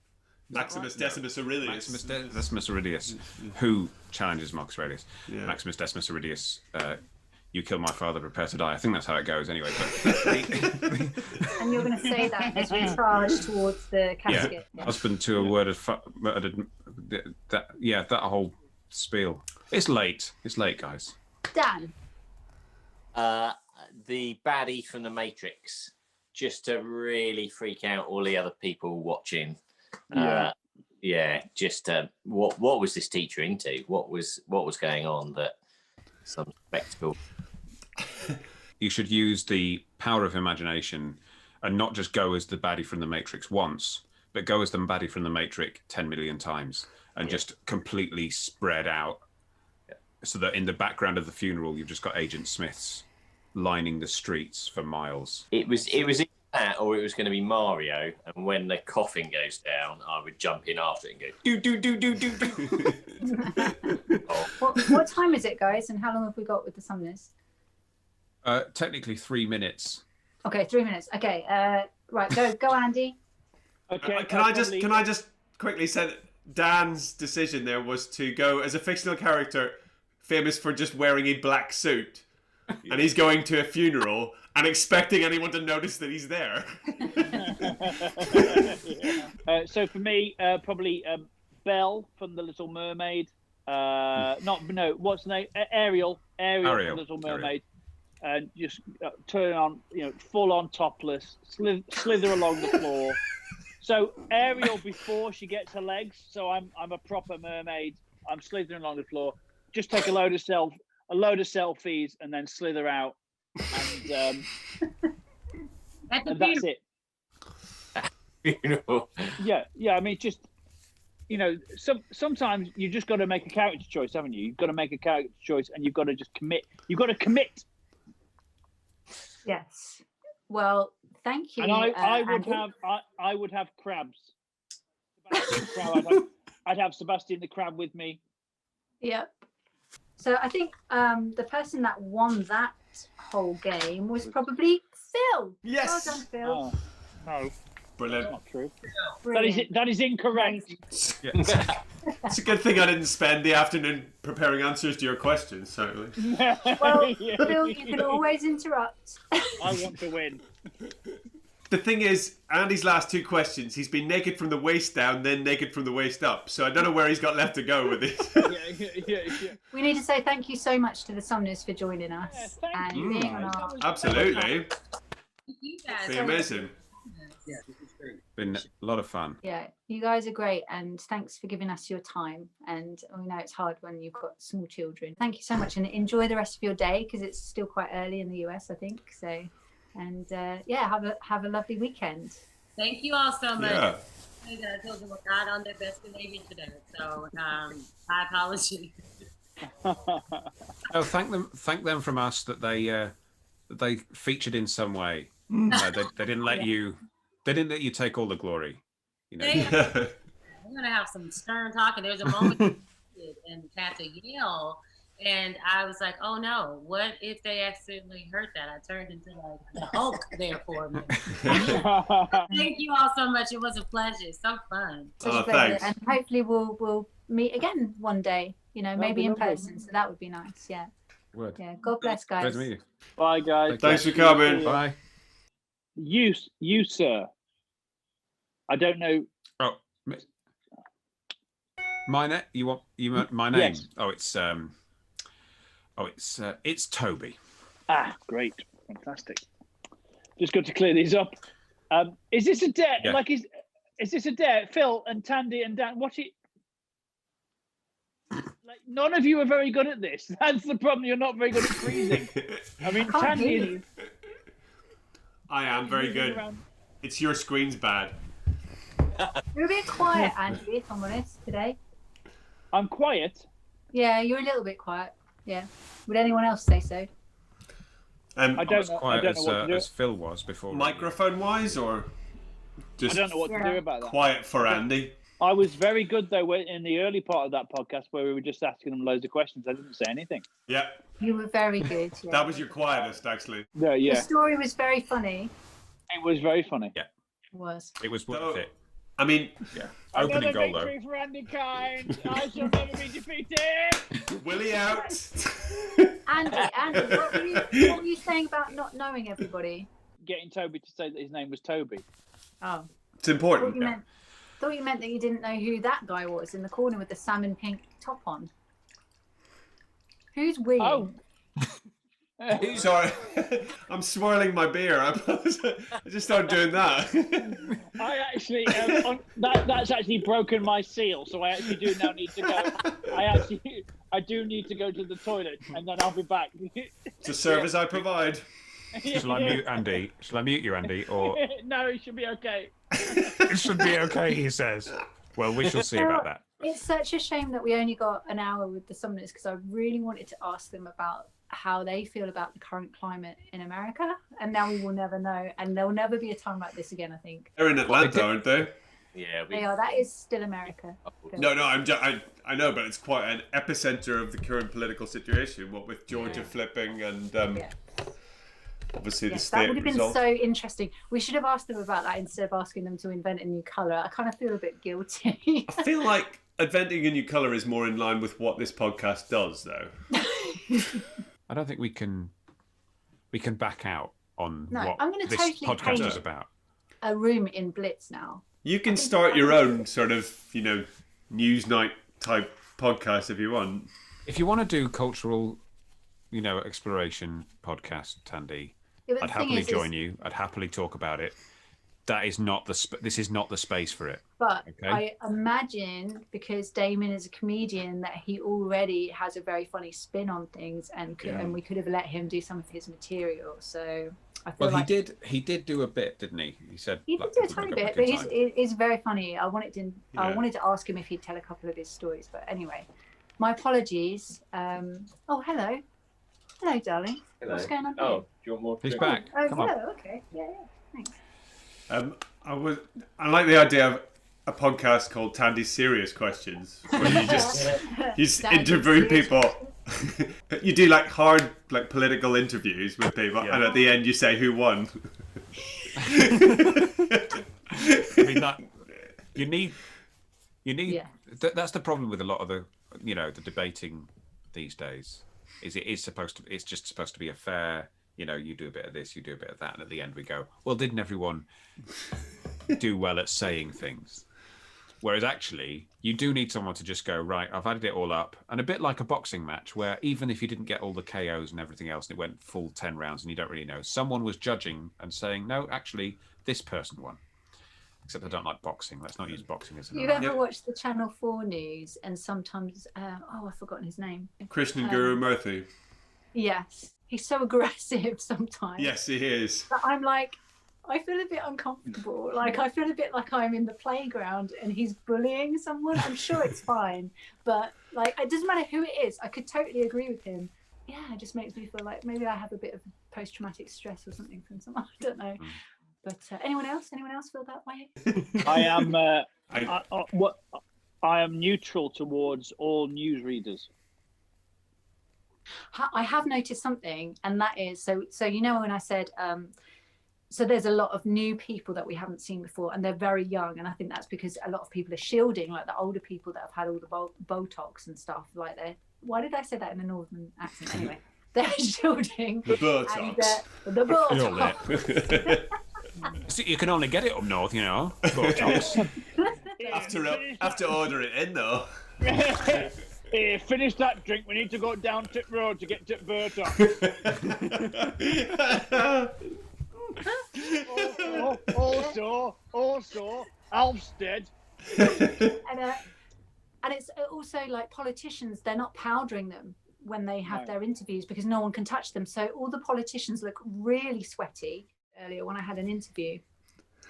Maximus right? Decimus Aurelius. Maximus Decimus Aurelius, who challenges Marcus Aurelius. Yeah. Maximus Decimus Aurelius, you killed my father, prepare to die. I think that's how it goes anyway. And you're going to say that as we charge towards the casket. Yeah, husband to a word of that whole spiel. It's late, guys. Dan. The baddie from the Matrix, just to really freak out all the other people watching. Just what was this teacher into? What was going on? That some spectacle. You should use the power of imagination and not just go as the baddie from the Matrix once, but go as the baddie from the Matrix 10 million times and just completely spread out, so that in the background of the funeral you've just got Agent Smiths lining the streets for miles. It was either that, or it was going to be Mario, and when the coffin goes down, I would jump in after it and go do. What time is it, guys? And how long have we got with the Sumners? Technically 3 minutes. Okay, 3 minutes. Okay, right, go, Andy. Okay. Can I just quickly say that Dan's decision there was to go as a fictional character famous for just wearing a black suit, and he's going to a funeral and expecting anyone to notice that he's there. So for me, probably Belle from The Little Mermaid. What's the name? Ariel from The Little Mermaid. And just turn on, full on topless, slither along the floor. So Ariel before she gets her legs. So I'm a proper mermaid. I'm slithering along the floor. Just take a load of selfies and then slither out. And that's it. Yeah. I mean, just sometimes you just got to make a character choice, haven't you? You've got to make a character choice, and you've got to just commit. You've got to commit. Yes. Well, thank you. And I would have crabs. I'd have Sebastian the crab with me. Yep. So I think the person that won that whole game was probably Phil. Yes. Well done, Phil. Oh, no, Brilliant. not true. Brilliant. That is incorrect. It's a good thing I didn't spend the afternoon preparing answers to your questions, certainly. Well, Phil, you can always interrupt. I want to win. The thing is, Andy's last 2 questions, he's been naked from the waist down, then naked from the waist up. So I don't know where he's got left to go with it. Yeah. We need to say thank you so much to the Sumners for joining us thank and you. being on our. Absolutely. You guys. Be amazing. Yeah, this is great. Been a lot of fun. Yeah, you guys are great, and thanks for giving us your time. And we know it's hard when you've got small children. Thank you so much, and enjoy the rest of your day because it's still quite early in the US, I think. So, and have a lovely weekend. Thank you all so much. Yeah. The children were not on their best behavior today, so my apologies. Oh, thank them from us that they featured in some way. They didn't let you. They didn't let you take all the glory. You know. We're gonna have some stern talking. There's a moment and Kata yell, and I was like, "Oh no! What if they accidentally hurt that?" I turned into like the Hulk there for a minute. Thank you all so much. It was a pleasure. So fun. Such a pleasure. And hopefully we'll meet again one day. You know, maybe in person. So that would be nice. Yeah. Word. Yeah. God bless, guys. Great to meet you. Bye, guys. Thanks for coming. Bye. You, sir. I don't know. Oh, my name. You want my name? Yes. It's Toby. Ah, great, fantastic. Just got to clear these up. Is this a dare? Yeah. Like, is this a dare? Phil and Tandy and Dan. What it? Like, none of you are very good at this. That's the problem. You're not very good at freezing. I mean, Can't hear Tandy. you. I am very good. It's your screen's bad. You're a bit quiet, Andy, if I'm honest, today. I'm quiet. Yeah, you're a little bit quiet. Yeah. Would anyone else say so? I don't As know. I quiet don't know what to do. as Phil was before. Microphone wise, or I just don't know what to do about that. quiet for Andy? I was very good though in the early part of that podcast where we were just asking them loads of questions. I didn't say anything. Yeah, You were very good. Yeah. that was your quietest, actually. Yeah, The yeah. story was very funny. It was very funny. Yeah, It was. it was worth So- it. I mean, Yeah, Another opening goal though. victory for Andy Kind. I shall never be defeated. Willie out. Andy, what were you saying about not knowing everybody? Getting Toby to say that his name was Toby. Oh. It's important. Thought you meant that you didn't know who that guy was in the corner with the salmon pink top on. Who's we? Oh. Sorry, I'm swirling my beer. I just started doing that. I actually, that's actually broken my seal, so I actually do now need to go. I do need to go to the toilet, and then I'll be back. It's a service I provide. Shall I mute Andy? Shall I mute you, Andy? Or No, it should be okay. it should be okay, he says. Well, we shall see about that. It's such a shame that we only got an hour with the Sumners because I really wanted to ask them about how they feel about the current climate in America, and now we will never know, and there will never be a time like this again. I think They're in Atlanta, aren't they? Yeah, they are. That is still America. No, I know, but it's quite an epicenter of the current political situation. What with Georgia flipping and obviously the Yes, state that would have been result. so interesting. We should have asked them about that instead of asking them to invent a new color. I kind of feel a bit guilty. I feel like inventing a new color is more in line with what this podcast does, though. I don't think we can back out on No, what I'm gonna this totally podcast paint is it. about. A room in Blitz now. You can start your own sort of, news night type podcast if you want. If you want to do cultural, exploration podcast, Tandy, Yeah, but I'd the thing happily is- join you. I'd happily talk about it. That is not this is not the space for it. But Okay. I imagine because Damon is a comedian that he already has a very funny spin on things, and we could have let him do some of his material. So I feel Well, like he did do a bit, didn't he? He said he did do a tiny bit, but he's very funny. I wanted to ask him if he'd tell a couple of his stories, but anyway, my apologies. Oh, hello, darling. Hello. What's going on? Oh, Here? do you want more? He's drink? back. Oh, Come hello. on. Okay, yeah, thanks. I like the idea of a podcast called Tandy's Serious Questions, where you interview people. You do like hard, like political interviews with people, and at the end you say who won. I mean, that you need. That's the problem with a lot of the debating these days. It's just supposed to be a fair. You do a bit of this, you do a bit of that, and at the end we go, well, didn't everyone do well at saying things? Whereas actually, you do need someone to just go, right, I've added it all up. And a bit like a boxing match, where even if you didn't get all the KOs and everything else, and it went full 10 rounds and you don't really know, someone was judging and saying, no, actually, this person won. Except I don't like boxing. Let's not use boxing as an You ever watch the Channel 4 news and sometimes, I've forgotten his name. Krishnan Guru Murthy. Yes. He's so aggressive sometimes. Yes, he is. But I'm like, I feel a bit uncomfortable. Like, I feel a bit like I'm in the playground and he's bullying someone. I'm sure it's fine. But, like, it doesn't matter who it is. I could totally agree with him. Yeah, it just makes me feel like maybe I have a bit of post-traumatic stress or something from someone. I don't know. But anyone else feel that way? I am neutral towards all newsreaders. I have noticed something, and that is so when I said so there's a lot of new people that we haven't seen before, and they're very young, and I think that's because a lot of people are shielding, like the older people that have had all the Botox and stuff, like why did I say that in a northern accent anyway? They're shielding the Botox. The Botox. So you can only get it up north, Botox. Have to order it in though. Hey, finish that drink. We need to go down Tip Road to get to Burton. also, Alvstead. And it's also like politicians, they're not powdering them when they have their interviews because no one can touch them. So all the politicians look really sweaty. Earlier when I had an interview,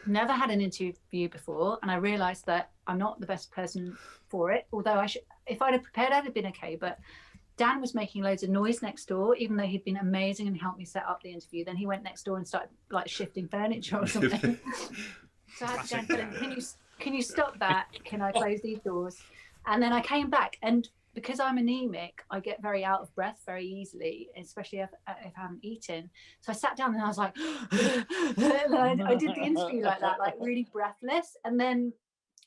never had an interview before, and I realized that I'm not the best person for it, although if I'd have prepared I'd have been okay. But Dan was making loads of noise next door, even though he'd been amazing and helped me set up the interview. Then he went next door and started like shifting furniture or something. So I had to go and tell him, can you stop that? Can I close these doors? And then I came back, and because I'm anemic, I get very out of breath very easily, especially if I haven't eaten. So I sat down and I was like, I did the interview like that, like really breathless. And then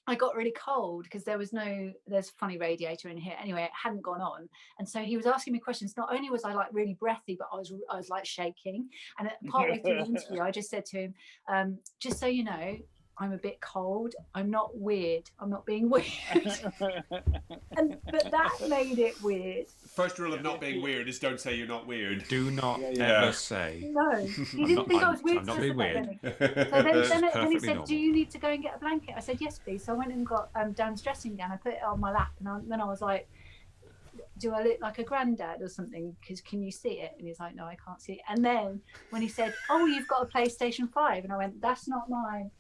I got really cold because there's a funny radiator in here. Anyway, it hadn't gone on. And so he was asking me questions. Not only was I like really breathy, but I was like shaking. And partway through the interview, I just said to him, just so you know, I'm a bit cold. I'm not weird. I'm not being weird. But that made it weird. First rule of not being weird is don't say you're not weird. Do not ever say. No, he didn't think I was weird. I'm not being weird. So then he said, normal. do you need to go and get a blanket? I said, yes, please. So I went and got Dan's dressing gown. I put it on my lap. And then I was like, do I look like a granddad or something? Because can you see it? And he's like, no, I can't see it. And then when he said, oh, you've got a PlayStation 5. And I went, that's not mine.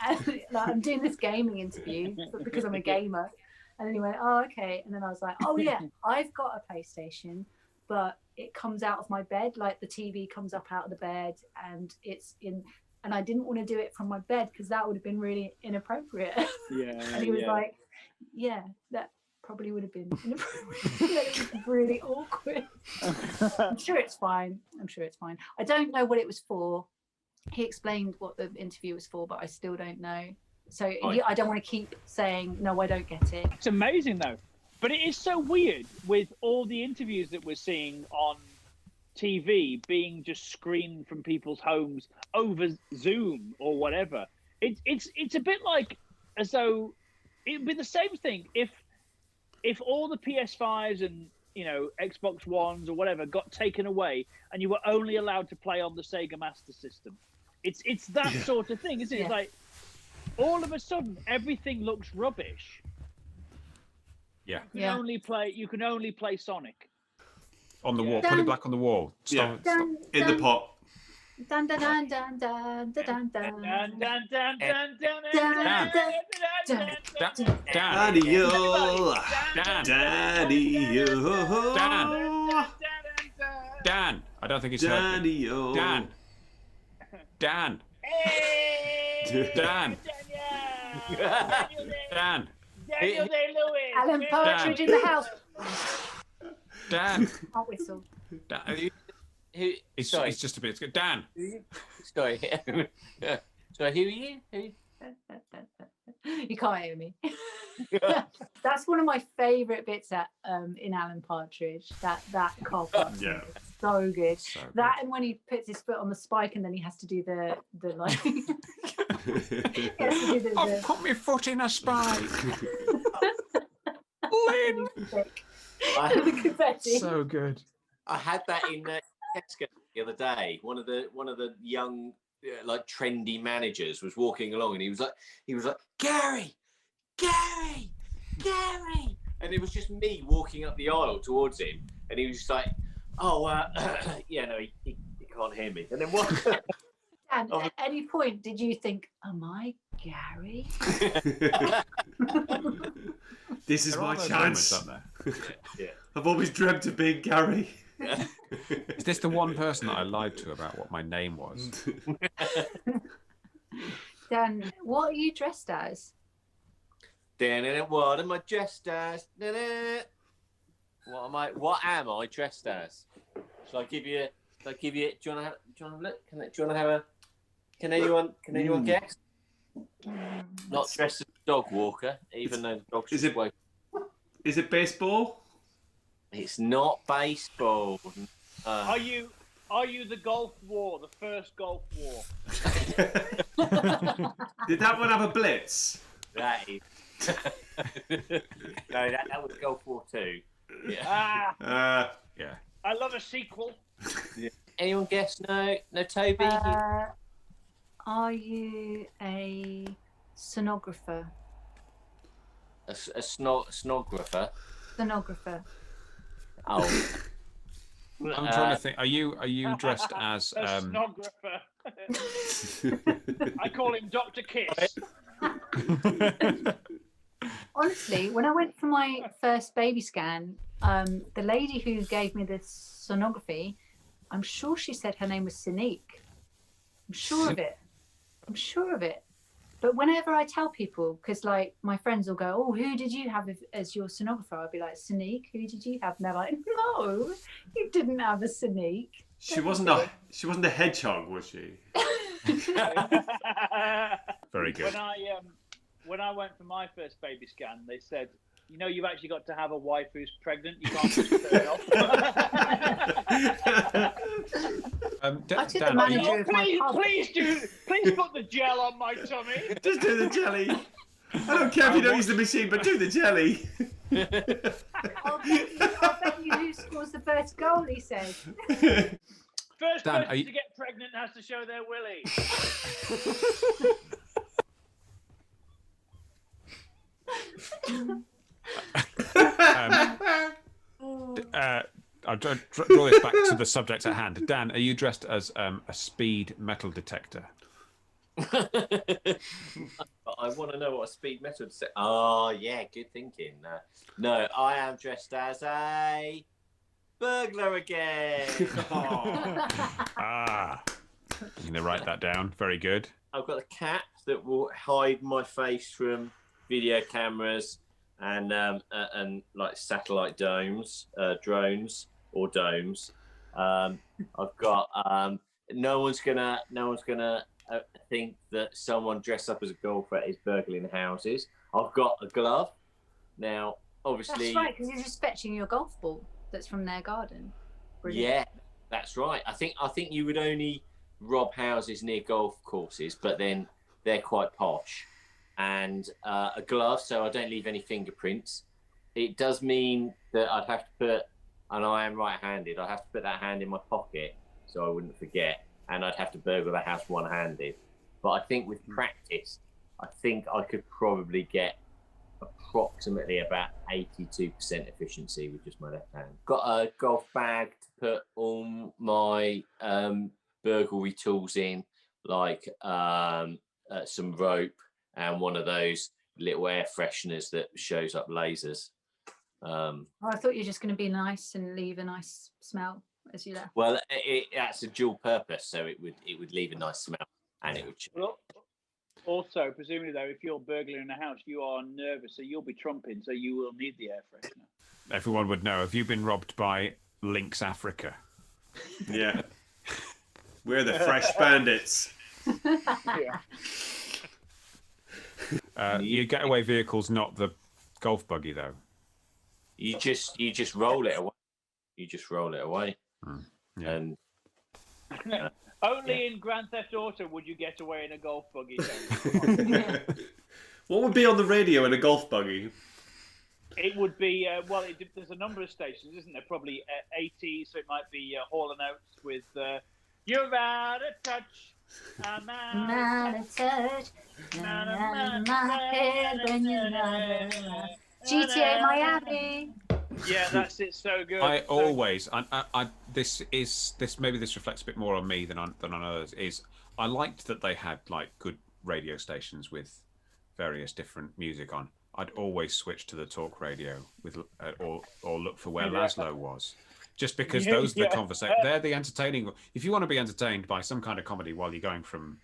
And, like, I'm doing this gaming interview because I'm a gamer. And then he went, oh, okay. And then I was like, oh yeah, I've got a PlayStation, but it comes out of my bed, like the TV comes up out of the bed, and it's in, and I didn't want to do it from my bed because that would have been really inappropriate. And he was like, yeah, that probably would have been inappropriate. It was really awkward. I'm sure it's fine. I don't know what it was for. He explained what the interview was for, but I still don't know. So I don't want to keep saying, no, I don't get it. It's amazing, though. But it is so weird with all the interviews that we're seeing on TV being just screened from people's homes over Zoom or whatever. It's a bit like as though it'd be the same thing if all the PS5s and Xbox Ones or whatever got taken away and you were only allowed to play on the Sega Master System. It's that sort of thing, isn't it? Yeah. It's like all of a sudden everything looks rubbish. Yeah. You can only play Sonic. On the wall. Put it back on the wall. Stop. In the pot. Dun dun dun dun dun dun dun dun Dan. I don't think he's heard me. Dan. Hey! Dan. Dan. Daniel Day-Lewis. Alan Partridge in the house. Dan. I'll whistle. Dan. It's just a bit. It's good. Dan. Sorry. Sorry, who are you? You can't hear me. That's one of my favourite bits in Alan Partridge. That car park. Yeah. So good. So good. That and when he puts his foot on the spike and then he has to do the like. He has to do I've put my foot in a spike. Lynn. the confetti. So good. I had that in Tesco the other day. One of the young, like trendy managers was walking along, and he was like, Gary, and it was just me walking up the aisle towards him, and he was just like, oh, yeah, no, he can't hear me. And then what? And at any point, did you think, am I Gary? This is There my are those chance. moments, aren't there? Yeah. I've always dreamt of being Gary. Is this the one person that I lied to about what my name was? Dan, what are you dressed as? What am I dressed as? What am I dressed as? Shall I give you? Do you want to look? Do you want to have a? Can anyone guess? Not dressed as a dog walker, even though the dog's just woken. Is it baseball? It's not baseball. Are you the Gulf War, the first Gulf War? Did that one have a blitz? That is. No, that was Gulf War 2. Yeah. Yeah. I love a sequel. Anyone guess? No, Toby. Are you a sonographer? A snographer. Sonographer. Oh. I'm trying to think. Are you dressed as A sonographer. I call him Dr. Kiss. Honestly, when I went for my first baby scan, the lady who gave me the sonography, I'm sure she said her name was Sinique. I'm sure of it. But whenever I tell people, because like my friends will go, oh, who did you have as your sonographer? I'll be like, Sinique, who did you have? And they're like, no, you didn't have a Sinique. She wasn't a hedgehog, was she? Very good. When I went for my first baby scan, they said, you know, you've actually got to have a wife who's pregnant. You can't just turn it off. I took the Dan, manager of my pub. Please put the gel on my tummy. Just do the jelly. I don't care if you don't use the machine, but do the jelly. I'll bet you who scores the first goal, he said. First Dan, person to get pregnant has to show their willy. I'll draw this back to the subject at hand. Dan, are you dressed as a speed metal detector? I want to know what a speed metal detector. Oh, yeah, good thinking. No, I am dressed as a burglar again. I'm going to write that down. Very good. I've got a cap that will hide my face from video cameras and like satellite drones. I've got no one's gonna think that someone dressed up as a golfer is burgling houses. I've got a glove. Now, obviously, That's right, because you're just fetching your golf ball that's from their garden. Brilliant. yeah, that's right. I think you would only rob houses near golf courses, but then they're quite posh. And a glove, so I don't leave any fingerprints. It does mean that I'd have to put, and I am right-handed, I'd have to put that hand in my pocket so I wouldn't forget, and I'd have to burgle the house one-handed. But I think with practice, I think I could probably get approximately about 82% efficiency with just my left hand. Got a golf bag to put all my burglary tools in, like some rope and one of those little air fresheners that shows up lasers. I thought you were just going to be nice and leave a nice smell as you left. Well, that's a dual purpose, so it would leave a nice smell and it would. Also, presumably though, if you're burgling a house, you are nervous, so you'll be trumping, so you will need the air freshener. Everyone would know. Have you been robbed by Lynx Africa? Yeah. We're the fresh bandits. Yeah. You getaway vehicle's not the golf buggy, though. You just roll it away. You just roll it away. Yeah. And Only in Grand Theft Auto would you get away in a golf buggy. What would be on the radio in a golf buggy? It would be there's a number of stations, isn't there? Probably 80, so it might be Hall and Oates with "You're Out of Touch." I'm Out of touch, out of my head when you're not around. GTA Miami. Yeah, that's it. So good. I always, this maybe this reflects a bit more on me than on others. Is I liked that they had like good radio stations with various different music on. I'd always switch to the talk radio with or look for where Laszlo was, just because those are the conversation. They're the entertaining. If you want to be entertained by some kind of comedy while you're going from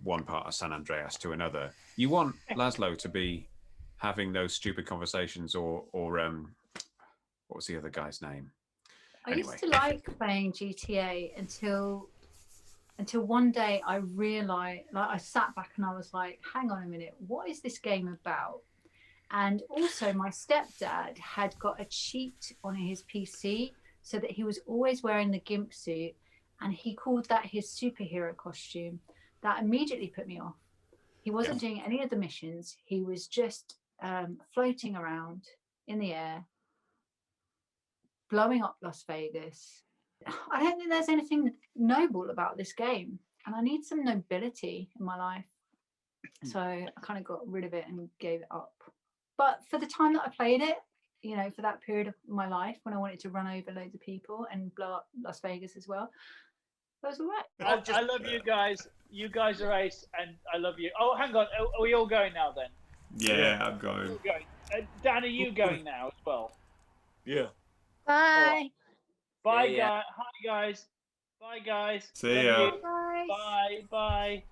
one part of San Andreas to another, you want Laszlo to be having those stupid conversations or what was the other guy's name? I used to like playing GTA until one day I realized, like, I sat back and I was like, hang on a minute, what is this game about? And also my stepdad had got a cheat on his PC so that he was always wearing the GIMP suit, and he called that his superhero costume. That immediately put me off. He wasn't doing any of the missions. He was just floating around in the air, blowing up Las Vegas. I don't think there's anything noble about this game, and I need some nobility in my life. So I kind of got rid of it and gave it up. But for the time that I played it, for that period of my life when I wanted to run over loads of people and blow up Las Vegas as well, that was all right. I love you guys. You guys are ace, and I love you. Oh, hang on. Are we all going now then? Yeah, I'm going. We're going. Dan, are you going now as well? yeah. Bye. Bye, Yeah. guys. Hi, guys. Bye, guys. See Love ya. you. Bye. Bye. Bye.